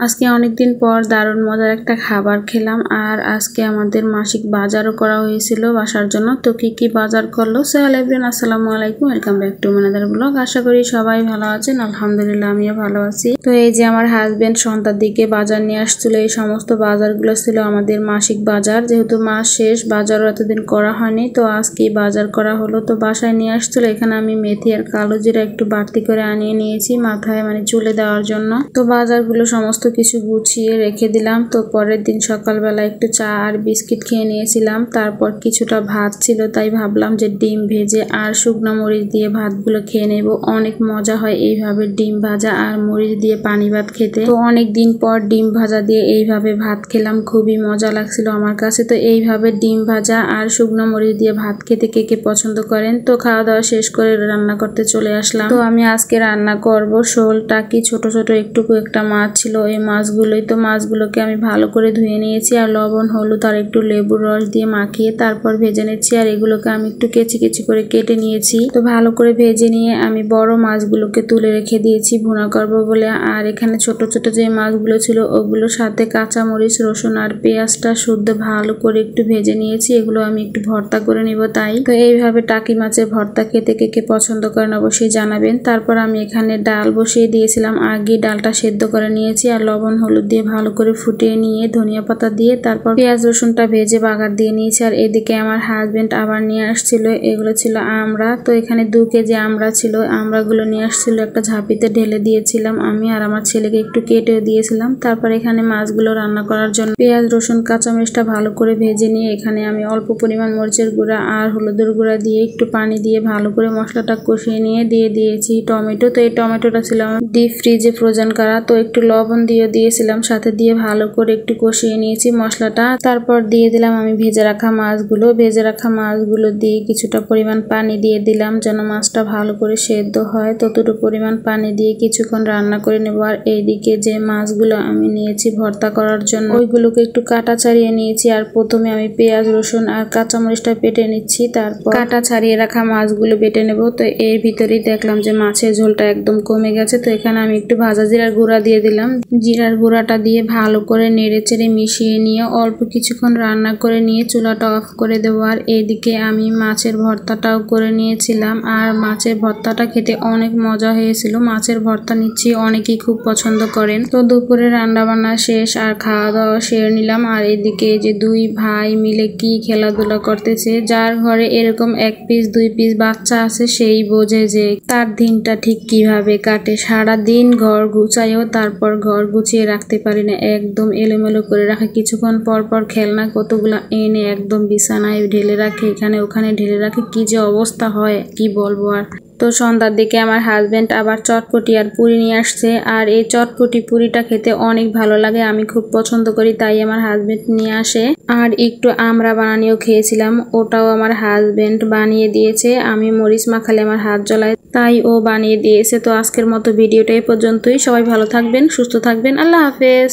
আজকে অনেকদিন পর দারুণ মজার একটা খাবার খেলাম। আর আজকে আমাদের মাসিক বাজারও করা হয়েছিল বাসার জন্য। তো কি বাজার করলো। সো এভরিওয়ান, আসসালামু আলাইকুম, ওয়েলকাম ব্যাক টু মানাদার ব্লগ। আশা করি সবাই ভালো আছেন। আলহামদুলিল্লাহ আমিও ভালো আছি। তো এই যে আমার হাজবেন্ড সন্ধ্যার দিকে বাজার নিয়ে আসছিল। এই সমস্ত বাজারগুলো ছিল আমাদের মাসিক বাজার। যেহেতু মাস শেষ, বাজারও এতদিন করা হয়নি, তো আজকে বাজার করা হলো। তো বাসায় নিয়ে আসছিল। এখানে আমি মেথি আর কালো জিরা একটু বাড়তি করে আনিয়ে নিয়েছি মাথায়, মানে চুলে দেওয়ার জন্য। তো বাজারগুলো সমস্ত কিছু গুছিয়ে রেখে দিলাম। তো পরের দিন সকালবেলা একটু চা আর বিস্কিট খেয়ে নিয়েছিলাম। তারপর কিছুটা ভাত ছিল, তাই ভাবলাম যে ডিম ভেজে আর শুকনো মরিচ দিয়ে ভাতগুলো খেয়ে নেব। অনেক মজা হয় এইভাবে ডিম ভাজা আর মরিচ দিয়ে পানি ভাত খেতে। তো অনেক দিন পর ডিম ভাজা দিয়ে এইভাবে ভাত খেলাম, খুবই মজা লাগছিল আমার কাছে। তো এইভাবে ডিম ভাজা আর শুকনো মরিচ দিয়ে ভাত খেতে কে কে পছন্দ করেন। তো খাওয়া দাওয়া শেষ করে রান্না করতে চলে আসলাম। তো আমি আজকে রান্না করব শোল টাকি, ছোট ছোট একটুকু একটা মাছ ছিল এই মাছগুলোই। তো মাছগুলোকে আমি ভালো করে ধুয়ে নিয়েছি আর লবণ হলুদ আর একটু লেবুর রস দিয়ে মাখিয়ে তারপর ভেজে নিচ্ছি। আর এগুলোকে আমি একটু কেচি কেচি করে কেটে নিয়েছি। তো ভালো করে ভেজে নিয়ে আমি বড় মাছগুলোকে তুলে রেখে দিয়েছি ভুনা করব বলে। আর এখানে ছোট ছোট যে মাছগুলো ছিল ওগুলোর সাথে কাঁচামরিচ, রসুন আর পেঁয়াজটা শুদ্ধ ভালো করে একটু ভেজে নিয়েছি। এগুলো আমি একটু ভর্তা করে নিব তাই। তো এইভাবে টাকি মাছের ভর্তা খেতে কে কে পছন্দ করেন অবশ্যই জানাবেন। তারপর আমি এখানে ডাল বসিয়ে দিয়েছিলাম। আগে ডালটা সেদ্ধ করে নিয়েছি আর লবণ হলুদ দিয়ে ভালো করে ফুটিয়ে নিয়ে ধনিয়া পাতা দিয়ে তারপর পেঁয়াজ রসুনটা ভেজে বাগার দিয়ে নিয়েছি। আর এদিকে আমার হাজবেন্ড আবার নিয়ে আসছিল, এগুলো ছিল আমড়া। তো এখানে 2 কেজি আমড়া ছিল। আমড়াগুলো নিয়ে আসছিল, একটা ঝাঁপিতে ঢেলে দিয়েছিলাম আমি আর আমার ছেলেকে একটু কেটেও দিয়েছিলাম। তারপর এখানে মাছগুলো রান্না করার জন্য পেঁয়াজ রসুন কাঁচামরিচটা ভালো করে ভেজে নিয়ে এখানে আমি অল্প পরিমাণ মরিচের গুঁড়া আর হলুদের গুঁড়া দিয়ে একটু পানি দিয়ে ভালো করে মশলাটা কষিয়ে নিয়ে দিয়ে দিয়েছি টমেটো। তো এই টমেটোটা ছিল ডিপ ফ্রিজে ফ্রোজেন করা। তো একটু লবণ দিয়েছিলাম সাথে, দিয়ে ভালো করে একটু কষিয়ে নিয়েছি মশলাটা। তারপর দিয়ে দিলাম আমি ভেজে রাখা মাছগুলো দিয়ে কিছুটা পরিমাণ পানি দিয়ে দিলাম যেন মাছটা ভালো করে সেদ্ধ হয়। ততটুকু পরিমাণ পানি দিয়ে কিছুক্ষণ রান্না করে নেব। আর এইদিকে যে মাছগুলো আমি নিয়েছি ভর্তা করার জন্য ওইগুলোকে একটু কাটা ছাড়িয়ে নিয়েছি। আর প্রথমে আমি পেঁয়াজ রসুন আর কাঁচামরিচটা বেটে নিচ্ছি, তারপর কাটা ছাড়িয়ে রাখা মাছগুলো বেটে নেব। তো এর ভিতরেই দেখলাম যে মাছের ঝোলটা একদম কমে গেছে। তো এখানে আমি একটু ভাজা জিরার গুঁড়া দিয়ে দিলাম। জিরার গুঁড়াটা দিয়ে ভালো করে নেড়ে চেড়ে মিশিয়ে নিয়ে অল্প কিছুক্ষণ রান্না করে নিয়ে চুলাটা অফ করে দেবো। আর এইদিকে আমি মাছের ভর্তাটাও করে নিয়েছিলাম। আর মাছের ভর্তাটা খেতে অনেক মজা হয়েছিল। মাছের ভর্তা নিচ্ছি অনেকেই খুব পছন্দ করেন। তো দুপুরে রান্না বান্না শেষ আর খাওয়া দাওয়া সেরে নিলাম। আর এদিকে যে 2 ভাই মিলে কি খেলাধুলা করতেছে। যার ঘরে এরকম 1 পিস 2 পিস বাচ্চা আছে সেই বোঝে যে তার দিনটা ঠিক কিভাবে কাটে। সারা দিন ঘর গুছাইও তারপর ঘর গুছিয়ে রাখতে পারি না, একদম এলোমেলো করে রাখে। কিছুক্ষণ পর পর খেলনা কতগুলা এনে একদম বিছানায় ঢেলে রাখে, এখানে ওখানে ঢেলে রাখে। কি যে অবস্থা হয় কি বলবো আর। তো সন্ধ্যার দিকে আমার হাজবেন্ড আবার চটপটি আর পুরি নিয়ে আসছে। আর এই চটপটি পুরিটা খেতে অনেক ভালো লাগে, আমি খুব পছন্দ করি, তাই আমার হাজবেন্ড নিয়ে আসে। আর একটু আমড়া বানানিও খেয়েছিলাম, ওটাও আমার হাজবেন্ড বানিয়ে দিয়েছে। আমি মরিচ মাখালে আমার হাত জ্বলায়, তাই ও বানিয়ে দিয়েছে। তো আজকের মতো ভিডিওটা এই পর্যন্তই। সবাই ভালো থাকবেন, সুস্থ থাকবেন, আল্লাহ হাফেজ।